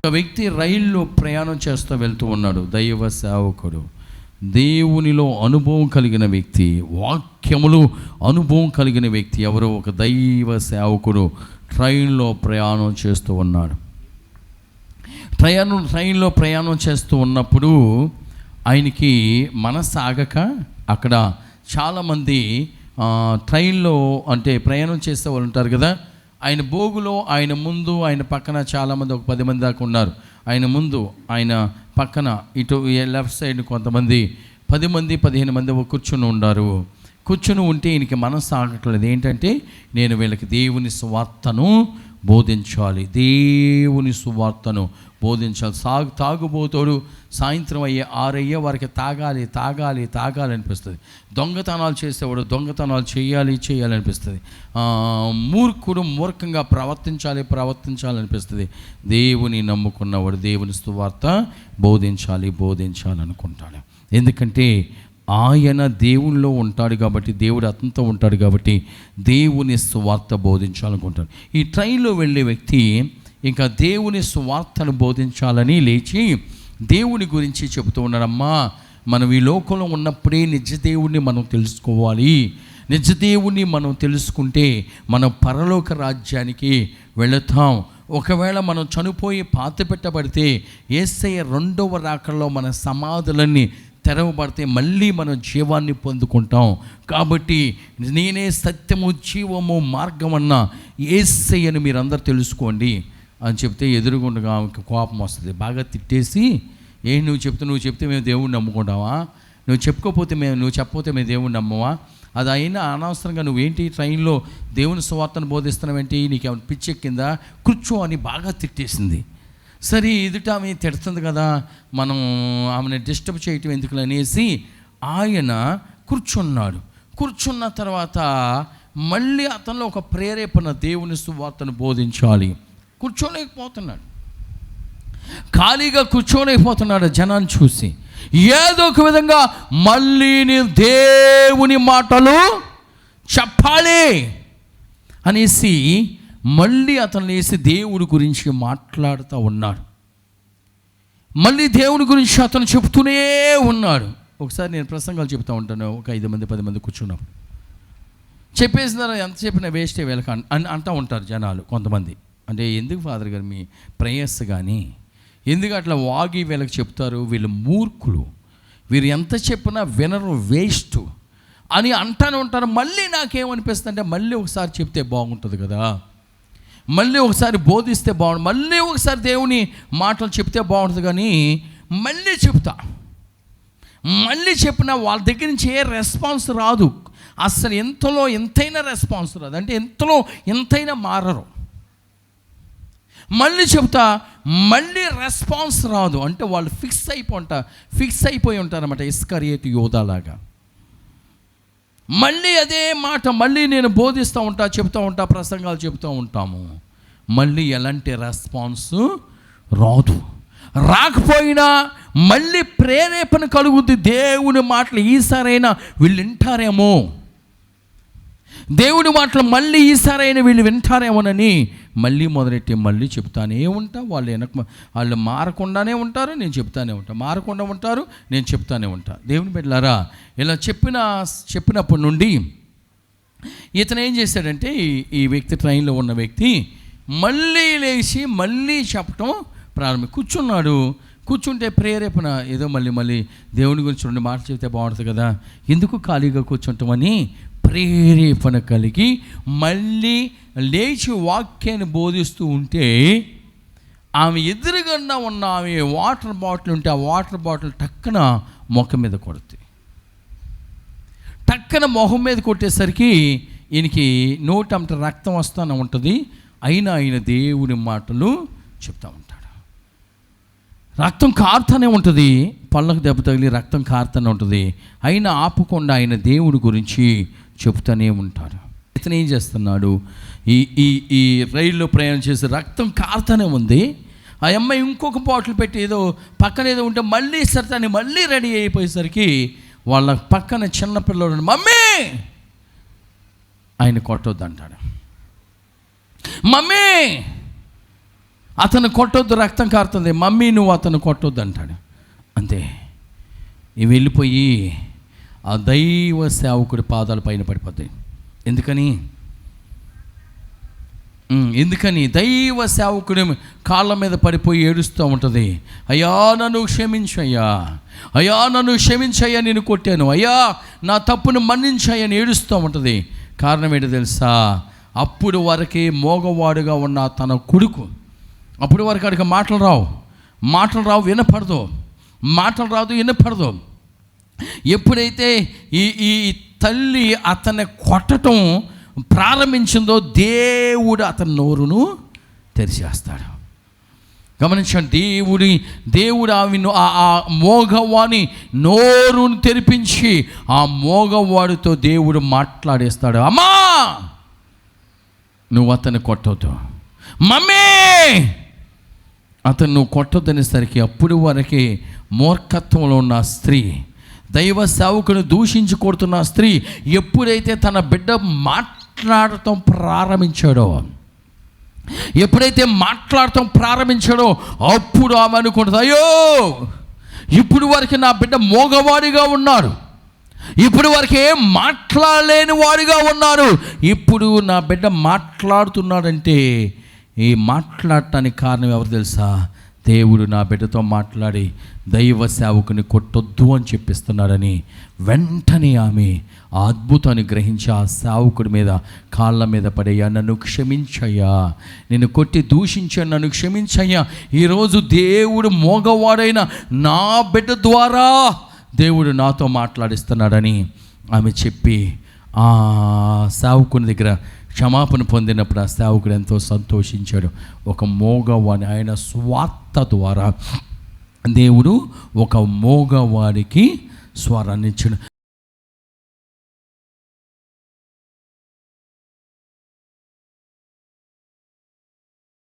ఒక వ్యక్తి రైల్లో ప్రయాణం చేస్తూ వెళ్తూ ఉన్నాడు. దైవ సేవకుడు, దేవునిలో అనుభవం కలిగిన వ్యక్తి, వాక్యములు అనుభవం కలిగిన వ్యక్తి. ఎవరో ఒక దైవ సేవకుడు ట్రైన్లో ప్రయాణం చేస్తూ ఉన్నాడు. ట్రైన్లో ప్రయాణం చేస్తూ ఉన్నప్పుడు ఆయనకి మనసు ఆగక, అక్కడ చాలామంది ట్రైన్లో అంటే ప్రయాణం చేసే వాళ్ళు ఉంటారు కదా, ఆయన బోగులో ఆయన ముందు ఆయన పక్కన చాలామంది, ఒక 10 మంది దాకా ఉన్నారు. ఆయన ముందు ఆయన పక్కన ఇటు లెఫ్ట్ సైడ్ కొంతమంది 10 మంది 15 మంది కూర్చుని ఉన్నారు. కూర్చుని ఉంటే ఈయనకి మనసు ఆగట్లేదు. ఏంటంటే నేను వీళ్ళకి దేవుని సువార్తను బోధించాలి, దేవుని సువార్తను బోధించాలి. తాగుబోతాడు, సాయంత్రం 6 అయ్యే వారికి తాగాలి అనిపిస్తుంది. దొంగతనాలు చేసేవాడు దొంగతనాలు చేయాలి అనిపిస్తుంది. మూర్ఖుడు మూర్ఖంగా ప్రవర్తించాలనిపిస్తుంది. దేవుని నమ్ముకున్నవాడు దేవుని సువార్త బోధించాలి అనుకుంటాడు. ఎందుకంటే ఆయన దేవునిలో ఉంటాడు కాబట్టి, దేవుడు అతనితో ఉంటాడు కాబట్టి దేవుని సువార్త బోధించాలనుకుంటాడు. ఈ ట్రైన్లో వెళ్ళే వ్యక్తి ఇంకా దేవుని సువార్తను బోధించాలని లేచి దేవుని గురించి చెబుతూ ఉన్నాడమ్మా, మనం ఈ లోకంలో ఉన్నప్పుడే నిజ దేవుణ్ణి మనం తెలుసుకోవాలి. నిజ దేవుణ్ణి మనం తెలుసుకుంటే మనం పరలోక రాజ్యానికి వెళతాం. ఒకవేళ మనం చనిపోయి పాతిపెట్టబడితే యేసయ్య 2వ రాకడలో మన సమాధులన్నీ తెరవబడితే మళ్ళీ మనం జీవాన్ని పొందుకుంటాం. కాబట్టి నేనే సత్యము జీవము మార్గం అన్న యేసయ్యను మీరందరూ తెలుసుకోండి అని చెప్తే ఎదురుగుండగా ఆమెకు కోపం వస్తుంది. బాగా తిట్టేసి, నువ్వు చెప్తే మేము దేవుడిని నమ్ముకుంటావా? నువ్వు చెప్పకపోతే మేము దేవుడిని నమ్మవా? అది అయినా అనవసరంగా నువ్వేంటి ట్రైన్లో దేవుని సువార్తను బోధిస్తున్నావేంటి, నీకేమైనా పిచ్చెక్కిందా, కూర్చో అని బాగా తిట్టేసింది. సరే, ఎదుట ఆమె తిడుతుంది కదా, మనం ఆమెను డిస్టర్బ్ చేయటం ఎందుకు అనేసి ఆయన కూర్చున్న తర్వాత మళ్ళీ అతనిలో ఒక ప్రేరేపణ, దేవుని సువార్తను బోధించాలి. కూర్చోలేకపోతున్నాడు, ఖాళీగా కూర్చోలేకపోతున్నాడు. జనాన్ని చూసి ఏదో ఒక విధంగా మళ్ళీ నేను దేవుని మాటలు చెప్పాలి అనేసి మళ్ళీ అతను లేసి దేవుడి గురించి మాట్లాడుతూ ఉన్నాడు. మళ్ళీ దేవుని గురించి అతను చెప్తూనే ఉన్నాడు. ఒకసారి నేను ప్రసంగాలు చెప్తూ ఉంటాను, ఒక 5 మంది 10 మంది కూర్చున్నాం. చెప్పేసినారు, ఎంత చెప్పినా వేస్టే వీళ్ళకి అని అంటూ ఉంటారు జనాలు కొంతమంది. అంటే ఎందుకు ఫాదర్ గారు మీ ప్రేయస్ కానీ ఎందుకు అట్లా వాగి వీళ్ళకి చెప్తారు, వీళ్ళు మూర్ఖులు, వీరు ఎంత చెప్పినా వినరు, వేస్ట్ అని అంటానే ఉంటారు. మళ్ళీ నాకేమనిపిస్తుంది అంటే మళ్ళీ ఒకసారి చెప్తే బాగుంటుంది కదా, మళ్ళీ ఒకసారి బోధిస్తే బాగుంటుంది, మళ్ళీ ఒకసారి దేవుని మాటలు చెప్తే బాగుంటుంది. కానీ మళ్ళీ చెప్పినా వాళ్ళ దగ్గర నుంచి ఏ రెస్పాన్స్ రాదు. అసలు ఎంతైనా రెస్పాన్స్ రాదు, అంటే ఎంతైనా మారరు. మళ్ళీ చెప్తా, మళ్ళీ రెస్పాన్స్ రాదు. అంటే వాళ్ళు ఫిక్స్ అయిపోయి ఉంటారన్నమాట, ఇస్కరియోతు యోధాలాగా. మళ్ళీ అదే మాట మళ్ళీ నేను చెప్తూ ఉంటా, ప్రసంగాలు చెప్తూ ఉంటాము. మళ్ళీ ఎలాంటి రెస్పాన్స్ రాకపోయినా మళ్ళీ ప్రేరేపణ కలుగుద్ది. దేవుని మాటలు ఈసారైనా వీళ్ళు వింటారేమో, దేవుని మాటలు మళ్ళీ ఈసారైనా వీళ్ళు వింటారేమోనని మళ్ళీ మొదలెట్టి మళ్ళీ చెప్తానే ఉంటా. వాళ్ళు మారకుండానే ఉంటారు, నేను చెప్తానే ఉంటా, మారకుండా ఉంటారు, నేను చెప్తానే ఉంటా. దేవుని బిడ్డలారా, ఇలా చెప్పినప్పటి నుండి ఇతను ఏం చేశాడంటే, ఈ వ్యక్తి ట్రైన్లో ఉన్న వ్యక్తి మళ్ళీ లేచి మళ్ళీ చెప్పటం కూర్చుంటే ప్రేరేపణ ఏదో మళ్ళీ దేవుని గురించి 2 మాటలు చెప్తే బాగుంటుంది కదా, ఎందుకు ఖాళీగా కూర్చుంటామని ప్రేరేపణ కలిగి మళ్ళీ లేచి వాక్యాన్ని బోధిస్తూ ఉంటే ఆమె ఎదురుగా ఉన్న ఆమె వాటర్ బాటిల్ ఉంటే ఆ వాటర్ బాటిల్ టక్కన మొహం మీద కొడుతుంది. టక్కన మొహం మీద కొట్టేసరికి ఈయనకి నోటంట రక్తం వస్తూనే ఉంటుంది. అయినా ఆయన దేవుని మాటలు చెప్తూ ఉంటాడు. రక్తం కారుతూనే ఉంటుంది, పళ్ళకు దెబ్బ తగిలి రక్తం కారుతూనే ఉంటుంది. అయినా ఆపకుండా ఆయన దేవుడి గురించి చెప్తూనే ఉంటాడు. ఇతను ఏం చేస్తున్నాడు, ఈ రైల్లో ప్రయాణం చేసి రక్తం కారుతూనే ఉంది. ఆ అమ్మాయి ఇంకొక బాటిల్ పెట్టి ఏదో పక్కన ఏదో ఉంటే మళ్ళీ సరతాన్ని మళ్ళీ రెడీ అయిపోయేసరికి వాళ్ళ పక్కన చిన్నపిల్లడు, మమ్మీ ఆయన కొట్టొద్దు అంటాడు. మమ్మీ అతను కొట్టొద్దు, రక్తం కారుతుంది, మమ్మీ నువ్వు అతను కొట్టొద్దు అంటాడు. అంతే. ఇవి వెళ్ళిపోయి ఆ దైవ సేవకుడి పాదాల పైన పడిపోతాయి. ఎందుకని దైవ సేవకుడి కాళ్ళ మీద పడిపోయి ఏడుస్తూ ఉంటుంది. అయ్యా నన్ను క్షమించయ్యా, అయ్యా నన్ను క్షమించయ్యా, నేను కొట్టాను, అయ్యా నా తప్పును మన్నించయ్యా అని ఏడుస్తూ ఉంటుంది. కారణం ఏంటో తెలుసా? అప్పుడు వరకే మోగవాడుగా ఉన్న తన కొడుకు, అప్పుడు వరకు అడిగి మాటలు రావు, వినపడదు. ఎప్పుడైతే ఈ తల్లి అతన్ని కొట్టడం ప్రారంభించిందో దేవుడు అతని నోరును తెరిచేస్తాడు. గమనించండి, దేవుడు ఆ మోగవాని నోరును తెరిపించి ఆ మోగవాడితో దేవుడు మాట్లాడేస్తాడు. అమ్మా నువ్వు అతన్ని కొట్టొద్దు, మమ్మీ అతను నువ్వు కొట్టొద్దనేసరికి అప్పుడు వరకే మూర్ఖత్వంలో ఉన్న స్త్రీ, దైవ సేవకుని దూషించి కొడుతున్న స్త్రీ ఎప్పుడైతే తన బిడ్డ మాట్లాడటం ప్రారంభించాడో అప్పుడు ఆమె అనుకుంటుంది, అయ్యో ఇప్పుడు వరకు నా బిడ్డ మోగవాడిగా ఉన్నాడు, ఇప్పుడు వరకు ఏం మాట్లాడలేని వాడిగా ఉన్నారు, ఇప్పుడు నా బిడ్డ మాట్లాడుతున్నాడంటే ఈ మాట్లాడటానికి కారణం ఎవరు తెలుసా? దేవుడు నా బిడ్డతో మాట్లాడి దైవ సేవకుని కొట్టొద్దు అని చెప్పిస్తున్నాడని వెంటనే ఆమె ఆ అద్భుతాన్ని గ్రహించి ఆ సేవకుడి మీద కాళ్ళ మీద పడయ్యా, నన్ను క్షమించయ్యా, నేను కొట్టి దూషించాను, నన్ను క్షమించయ్యా, ఈరోజు దేవుడు మోగవాడైన నా బిడ్డ ద్వారా దేవుడు నాతో మాట్లాడిస్తున్నాడని ఆమె చెప్పి ఆ సేవకుని దగ్గర క్షమాపణ పొందినప్పుడు ఆ సేవకుడు ఎంతో సంతోషించాడు. ఒక మోగవాడి ఆయన స్వార్థ ద్వారా దేవుడు ఒక మోగవాడికి స్వరాన్ని ఇచ్చాడు.